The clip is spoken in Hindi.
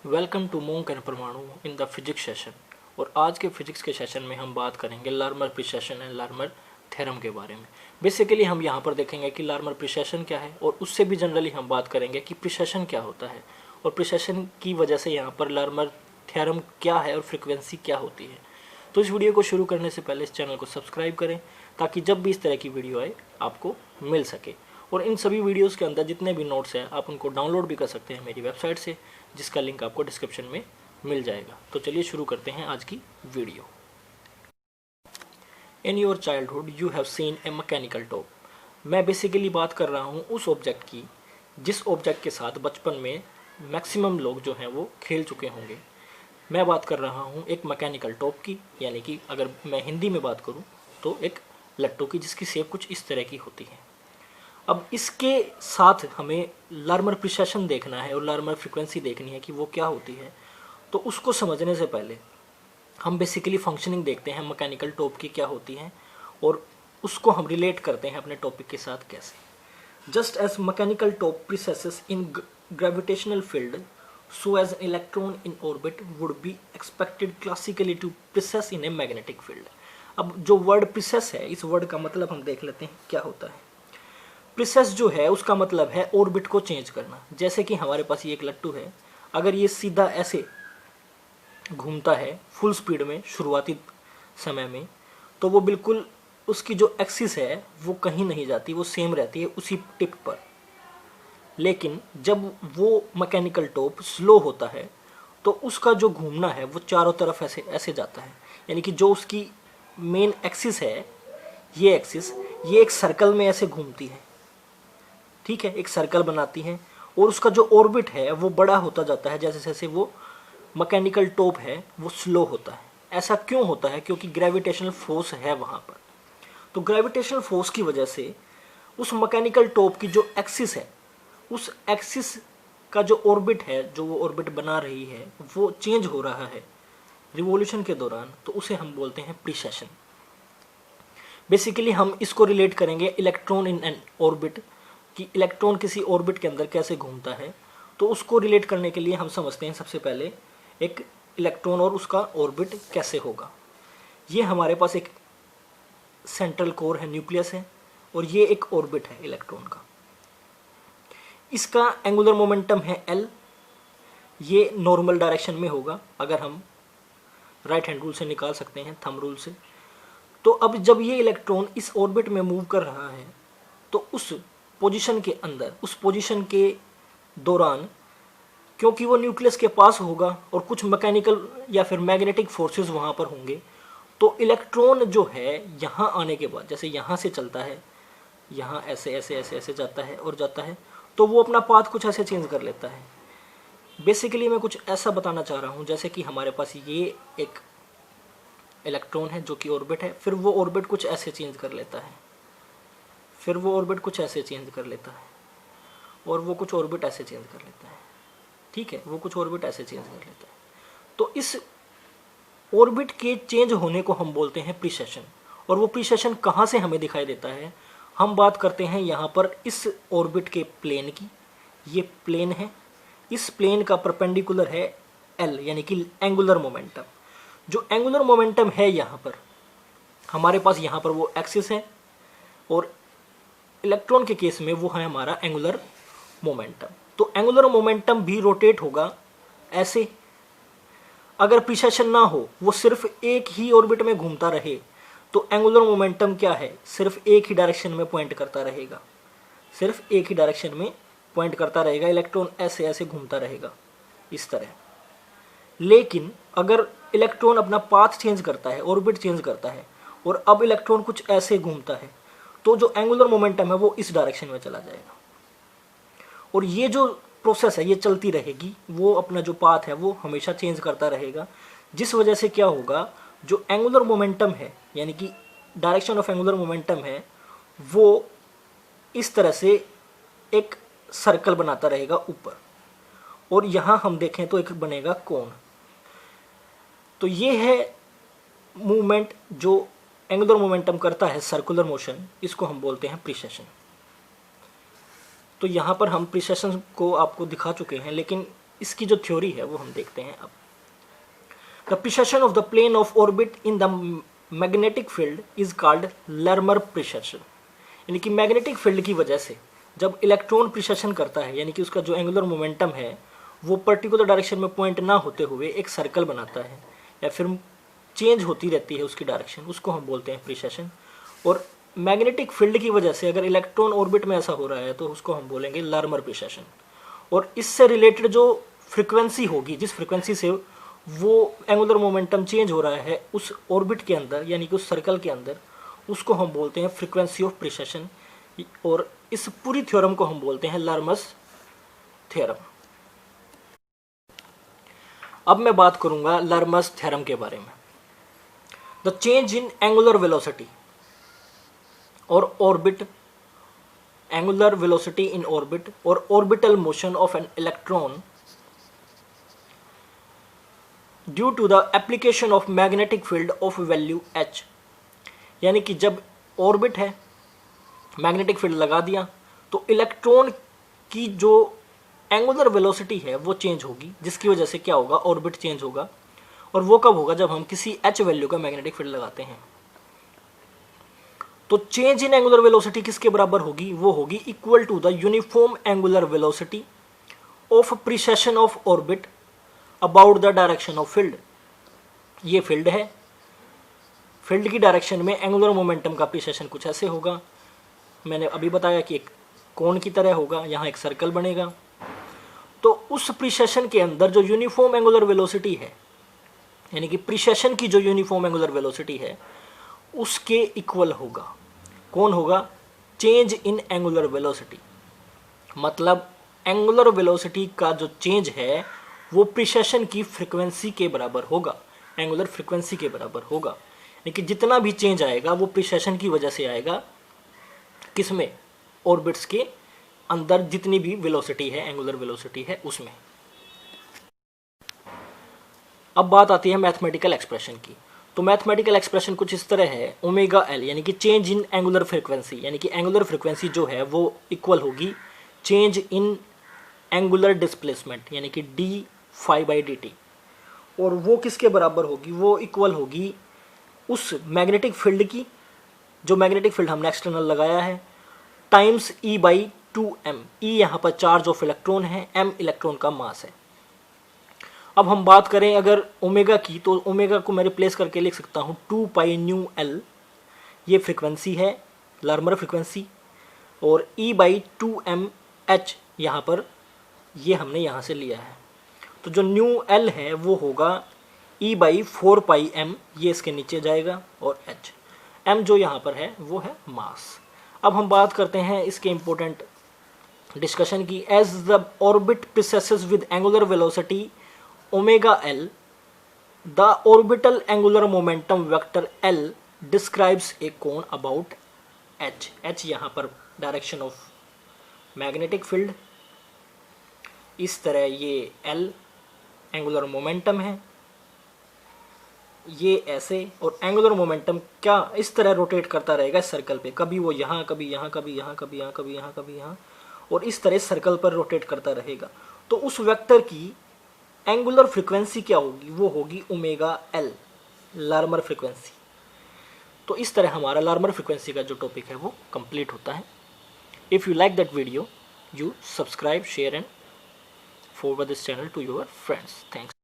वेलकम टू मोंक एंड परमाणु इन द फिजिक्स सेशन। और आज के फिजिक्स के सेशन में हम बात करेंगे Larmor precision and Larmor theorem के बारे में। बेसिकली हम यहाँ पर देखेंगे कि लार्मर प्रिसेशन क्या है, और उससे भी जनरली हम बात करेंगे कि प्रिसेशन क्या होता है, और प्रिसेशन की वजह से यहाँ पर लार्मर थ्योरम क्या है और फ्रिक्वेंसी क्या होती है। तो इस वीडियो को शुरू करने से पहले इस चैनल को सब्सक्राइब करें ताकि जब भी इस तरह की वीडियो आए आपको मिल सके। और इन सभी वीडियोस के अंदर जितने भी नोट्स हैं आप उनको डाउनलोड भी कर सकते हैं मेरी वेबसाइट से, जिसका लिंक आपको डिस्क्रिप्शन में मिल जाएगा। तो चलिए शुरू करते हैं आज की video. In your childhood you have seen A mechanical top. मैं बेसिकली बात कर रहा हूँ उस ऑब्जेक्ट की जिस ऑब्जेक्ट के साथ बचपन में मैक्सिमम लोग जो हैं वो खेल चुके होंगे। मैं बात कर रहा हूँ एक मैकेनिकल टॉप की, यानी कि अगर मैं हिंदी में बात करूँ तो एक लट्टू की जिसकी शेप कुछ इस तरह की होती है। अब इसके साथ हमें लार्मर प्रिसेशन देखना है और लार्मर फ्रीक्वेंसी देखनी है कि वो क्या होती है। तो उसको समझने से पहले हम बेसिकली फंक्शनिंग देखते हैं मैकेनिकल टॉप की क्या होती है, और उसको हम रिलेट करते हैं अपने टॉपिक के साथ कैसे। Just as mechanical top precesses in gravitational field, so as an electron in orbit would be expected classically to precess in a magnetic field। अब जो वर्ड प्रिसेस है, इस वर्ड का मतलब हम देख लेते हैं क्या होता है। प्रिसेस जो है उसका मतलब है ऑर्बिट को चेंज करना। जैसे कि हमारे पास ये एक लट्टू है, अगर ये सीधा ऐसे घूमता है फुल स्पीड में शुरुआती समय में, तो वो बिल्कुल उसकी जो एक्सिस है वो कहीं नहीं जाती, वो सेम रहती है उसी टिप पर। लेकिन जब वो मैकेनिकल टॉप स्लो होता है तो उसका जो घूमना है वो चारों तरफ ऐसे ऐसे जाता है, यानी कि जो उसकी मेन एक्सिस है, ये एक्सिस ये एक सर्कल में ऐसे घूमती है, ठीक है, एक सर्कल बनाती है। और उसका जो ऑर्बिट है वो बड़ा होता जाता है जैसे जैसे वो मैकेनिकल टॉप है वो स्लो होता है। ऐसा क्यों होता है? क्योंकि ग्रेविटेशनल फोर्स है वहाँ पर। तो ग्रेविटेशनल फोर्स की वजह से उस मैकेनिकल टॉप की जो एक्सिस है, उस एक्सिस का जो ऑर्बिट है, जो वो ऑर्बिट बना रही है, वो चेंज हो रहा है रिवॉल्यूशन के दौरान, तो उसे हम बोलते हैं प्रिसेशन। बेसिकली हम इसको रिलेट करेंगे इलेक्ट्रॉन इन एन ऑर्बिट, कि इलेक्ट्रॉन किसी ऑर्बिट के अंदर कैसे घूमता है। तो उसको रिलेट करने के लिए हम समझते हैं सबसे पहले एक इलेक्ट्रॉन और उसका ऑर्बिट कैसे होगा। ये हमारे पास एक सेंट्रल कोर है, न्यूक्लियस है, और ये एक ऑर्बिट है इलेक्ट्रॉन का। इसका एंगुलर मोमेंटम है L। ये नॉर्मल डायरेक्शन में होगा, अगर हम राइट हैंड रूल से निकाल सकते हैं, थंब रूल से। तो अब जब ये इलेक्ट्रॉन इस ऑर्बिट में मूव कर रहा है तो उस पोजीशन के अंदर, उस पोजीशन के दौरान, क्योंकि वो न्यूक्लियस के पास होगा और कुछ मैकेनिकल या फिर मैग्नेटिक फोर्सेस वहाँ पर होंगे, तो इलेक्ट्रॉन जो है यहाँ आने के बाद, जैसे यहाँ से चलता है, यहाँ ऐसे ऐसे ऐसे ऐसे जाता है और जाता है, तो वो अपना पाथ कुछ ऐसे चेंज कर लेता है। बेसिकली मैं कुछ ऐसा बताना चाह रहा हूँ जैसे कि हमारे पास ये एक इलेक्ट्रॉन है जो कि ऑर्बिट है, फिर वो ऑर्बिट कुछ ऐसे चेंज कर लेता है, फिर वो ऑर्बिट कुछ ऐसे चेंज कर लेता है, और वो कुछ ऑर्बिट ऐसे चेंज कर लेता है, ठीक है, वो कुछ ऑर्बिट ऐसे चेंज कर लेता है। तो इस ऑर्बिट के चेंज होने को हम बोलते हैं प्रिसेशन। और वो प्रिसेशन कहाँ से हमें दिखाई देता है? हम बात करते हैं यहाँ पर इस ऑर्बिट के प्लेन की। ये प्लेन है, इस प्लेन का परपेंडिकुलर है L, यानी कि एंगुलर मोमेंटम। जो एंगुलर मोमेंटम है यहाँ पर, हमारे पास यहाँ पर वो एक्सिस है, और इलेक्ट्रॉन के केस में वो है हमारा एंगुलर मोमेंटम। तो एंगुलर मोमेंटम भी रोटेट होगा ऐसे। अगर प्रिसेशन ना हो, वो सिर्फ एक ही ऑर्बिट में घूमता रहे, तो एंगुलर मोमेंटम क्या है? सिर्फ एक ही डायरेक्शन में पॉइंट करता रहेगा, सिर्फ एक ही डायरेक्शन में पॉइंट करता रहेगा। इलेक्ट्रॉन ऐसे ऐसे घूमता रहेगा इस तरह। लेकिन अगर इलेक्ट्रॉन अपना पाथ चेंज करता है, ऑर्बिट चेंज करता है, और अब इलेक्ट्रॉन कुछ ऐसे घूमता है, तो जो एंगुलर मोमेंटम है वो इस डायरेक्शन में चला जाएगा। और ये जो प्रोसेस है ये चलती रहेगी, वो अपना जो पाथ है वो हमेशा चेंज करता रहेगा। जिस वजह से क्या होगा, जो एंगुलर मोमेंटम है, यानी कि डायरेक्शन ऑफ एंगुलर मोमेंटम है, वो इस तरह से एक सर्कल बनाता रहेगा ऊपर, और यहाँ हम देखें तो एक बनेगा कोण। तो ये है मूवमेंट जो एंगुलर मोमेंटम करता है, सर्कुलर मोशन, इसको हम बोलते हैं प्रिसेशन। तो यहाँ पर हम प्रिसेशन को आपको दिखा चुके हैं, लेकिन इसकी जो थ्योरी है वो हम देखते हैं अब। The precession of the plane of orbit in the magnetic field is called Larmor precession. यानी कि मैग्नेटिक फील्ड की वजह से जब इलेक्ट्रॉन प्रिसेशन करता है, यानी कि उसका जो एंगुलर मोमेंटम है वो पर्टिकुलर डायरेक्शन में पॉइंट ना होते हुए एक सर्कल बनाता है या फिर चेंज होती रहती है उसकी डायरेक्शन, उसको हम बोलते हैं प्रिसेशन। और मैग्नेटिक फील्ड की वजह से अगर इलेक्ट्रॉन ऑर्बिट में ऐसा हो रहा है तो उसको हम बोलेंगे लर्मर प्रिसेशन। और इससे रिलेटेड जो फ्रिक्वेंसी होगी, जिस फ्रिक्वेंसी से वो एंगुलर मोमेंटम चेंज हो रहा है उस ऑर्बिट के अंदर, यानी कि उस सर्कल के अंदर, उसको हम बोलते हैं फ्रीक्वेंसी ऑफ प्रिसेशन। और इस पूरी थ्योरम को हम बोलते हैं लर्मस थ्योरम। अब मैं बात करूंगा लर्मस थ्योरम के बारे में। The change in angular velocity और orbit, angular velocity in orbit और orbital motion of an electron due to the application of magnetic field of value h। यानी कि जब ऑर्बिट है, मैग्नेटिक फील्ड लगा दिया, तो इलेक्ट्रॉन की जो एंगुलर वेलोसिटी है वो चेंज होगी, जिसकी वजह से क्या होगा, ऑर्बिट चेंज होगा। और वो कब होगा, जब हम किसी h वैल्यू का मैग्नेटिक फील्ड लगाते हैं। तो चेंज इन एंगुलर वेलोसिटी किसके बराबर होगी, वो होगी equal to the uniform angular velocity of precession of orbit about the direction of field. ये फील्ड है, फील्ड की डायरेक्शन में एंगुलर मोमेंटम का प्रिसेशन कुछ ऐसे होगा। मैंने अभी बताया कि एक कोण की तरह होगा, यहाँ एक सर्कल बनेगा। तो उस प्रिसेशन के अंदर जो यूनिफॉर्म एंगुलर वेलोसिटी है, यानी कि प्रिसेशन की जो यूनिफॉर्म एंगुलर वेलोसिटी है उसके इक्वल होगा। कौन होगा, चेंज इन एंगुलर वेलोसिटी। मतलब एंगुलर वेलोसिटी का जो चेंज है वो प्रिसेशन की फ्रीक्वेंसी के बराबर होगा, एंगुलर फ्रीक्वेंसी के बराबर होगा। लेकिन जितना भी चेंज आएगा वो प्रिसेशन की वजह से आएगा, किसमें, ऑर्बिट्स के अंदर जितनी भी वेलोसिटी है, एंगुलर वेलोसिटी है उसमें। अब बात आती है मैथमेटिकल एक्सप्रेशन की। तो मैथमेटिकल एक्सप्रेशन कुछ इस तरह है, ओमेगा एल यानी कि चेंज इन एंगुलर फ्रीक्वेंसी, यानी कि एंगुलर फ्रीक्वेंसी जो है वो इक्वल होगी चेंज इन एंगुलर डिस्प्लेसमेंट, यानी कि d phi by d t. और वो किसके बराबर होगी, वो इक्वल होगी उस मैग्नेटिक फील्ड की, जो मैग्नेटिक फील्ड हमने एक्सटर्नल लगाया है, टाइम्स ई बाई 2m। ई यहाँ पर चार्ज ऑफ इलेक्ट्रॉन है, m इलेक्ट्रॉन का मास है। अब हम बात करें अगर ओमेगा की, तो ओमेगा को मैं रिप्लेस करके लिख सकता हूँ 2 पाई न्यू एल, ये फ्रिक्वेंसी है, लर्मर फ्रिक्वेंसी। और e बाई 2m h यहाँ पर, ये हमने यहाँ से लिया है। तो जो न्यू एल है वो होगा e बाई 4 पाई m, ये इसके नीचे जाएगा, और h, m जो यहाँ पर है वो है मास। अब हम बात करते हैं इसके इम्पोर्टेंट डिस्कशन की। As the orbit precesses with angular velocity omega L, the orbital angular momentum vector L describes a कोण अबाउट h। h यहाँ पर डायरेक्शन ऑफ मैग्नेटिक फील्ड, इस तरह ये l एंगुलर मोमेंटम है, ये ऐसे। और एंगुलर मोमेंटम क्या इस तरह रोटेट करता रहेगा इस सर्कल पे, कभी वो यहाँ, कभी यहाँ, कभी यहाँ, कभी यहाँ, कभी यहाँ, कभी यहाँ, और इस तरह सर्कल पर रोटेट करता रहेगा। तो उस वेक्टर की एंगुलर फ्रीक्वेंसी क्या होगी, वो होगी ओमेगा एल, लार्मर फ्रीक्वेंसी। तो इस तरह हमारा लार्मर फ्रीक्वेंसी का जो टॉपिक है वो कंप्लीट होता है। If you like that video, you subscribe, share and forward this channel to your friends. Thanks.